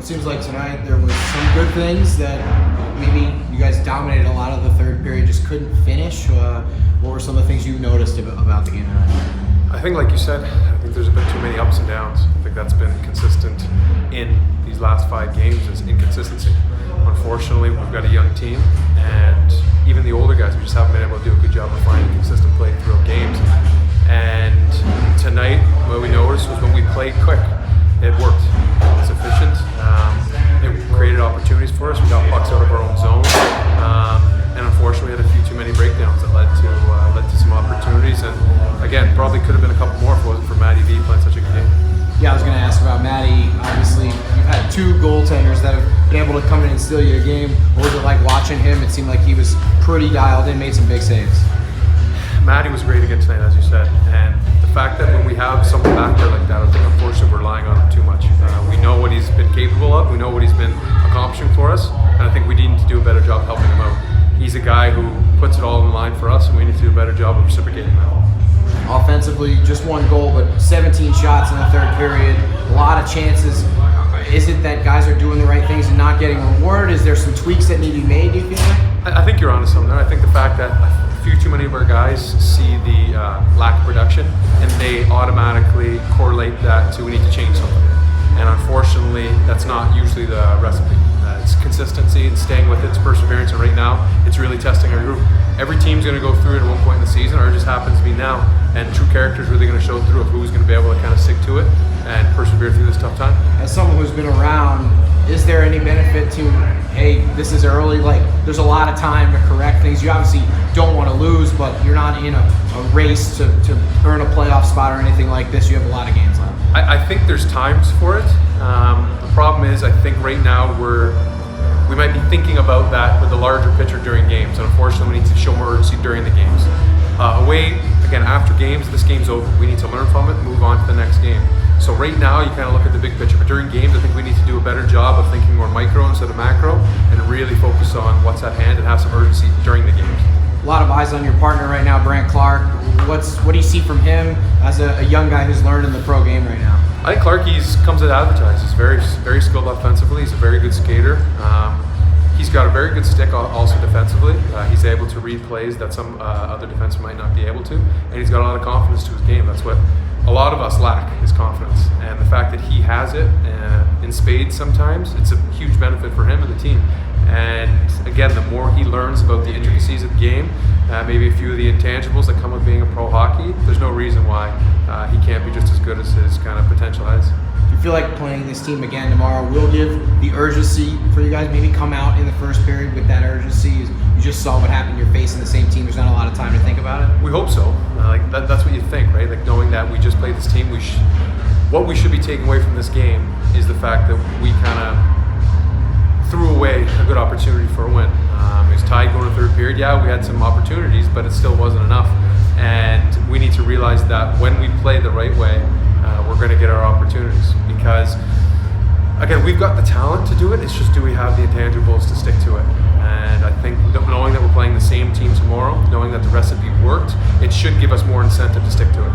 It seems like tonight there was some good things that maybe you guys dominated a lot of the third period, just couldn't finish. What were some of the things you noticed about the game tonight? I think, like you said, I think there's been too many ups and downs. I think that's been consistent in these last 5 games is inconsistency. Unfortunately, we've got a young team, and even the older guys, we just haven't been able to do a good job of finding consistent play throughout games. And tonight, what we noticed was when we played quick, it worked. It was efficient. It created opportunities for us. We got pucks out of our own zone, and unfortunately, we had a few too many breakdowns that led to some opportunities. And again, probably could have been a couple more if it wasn't for Matty V playing such a good game. Yeah, I was going to ask about Matty. Obviously, you've had 2 goaltenders that have been able to come in and steal you a game. What was it like watching him? It seemed like he was pretty dialed in, made some big saves. Matty was great again tonight, as you said, and the fact that when we have someone back there like that, I think unfortunately we're relying on him too much. We know what he's been capable of, we know what he's been accomplishing for us, and I think we need to do a better job helping him out. He's a guy who puts it all in line for us, and we need to do a better job of reciprocating that. Offensively, just 1 goal, but 17 shots in the third period, a lot of chances. Is it that guys are doing the right things and not getting rewarded? Is there some tweaks that need to be made, do you feel like? I think you're onto something there. I think the fact that a few too many of our guys see the lack of production, and they automatically correlate that to we need to change something. And unfortunately, that's not usually the recipe. It's consistency and staying with it, it's perseverance, and right now, it's really testing our group. Every team's going to go through it at one point in the season, or it just happens to be now. And true character is really going to show through of who's going to be able to kind of stick to it and persevere through this tough time. As someone who's been around, is there any benefit to, hey, this is early, like there's a lot of time to correct things? You obviously don't want to lose, but you're not in a race to earn a playoff spot or anything like this. You have a lot of games left. I think there's times for it. The problem is I think right now we might be thinking about that with the larger picture during games, and unfortunately we need to show more urgency during the games. Away, again, after games, this game's over. We need to learn from it and move on to the next game. So right now you kind of look at the big picture, but during games I think we need to do a better job of thinking more micro instead of macro and really focus on what's at hand and have some urgency during the games. A lot of eyes on your partner right now, Brant Clark. What do you see from him as a young guy who's learning the pro game right now? I think Clark comes as advertised. He's very skilled offensively. He's a very good skater. He's got a very good stick also defensively. He's able to read plays that some other defensemen might not be able to, and he's got a lot of confidence to his game. That's what a lot of us lack, is confidence. And the fact that he has it in spades sometimes, it's a huge benefit for him and the team. And again, the more he learns about the intricacies of the game, maybe a few of the intangibles that come with being a pro hockey, there's no reason why he can't be just as good as his kind of potential has. Do you feel like playing this team again tomorrow will give the urgency for you guys? Maybe come out in the first period with that urgency. You just saw what happened. You're facing the same team. There's not a lot of time to think about it. We hope so. That's what you think, right? Like knowing that we just played this team, what we should be taking away from this game is the fact that we kind of threw away a good opportunity for a win. It was tied going to third period. Yeah, we had some opportunities, but it still wasn't enough. And we need to realize that when we play the right way, we're going to get our opportunities. Because, again, we've got the talent to do it. It's just, do we have the intangibles to stick to it? And I think knowing that we're playing the same team tomorrow, knowing that the recipe worked, it should give us more incentive to stick to it.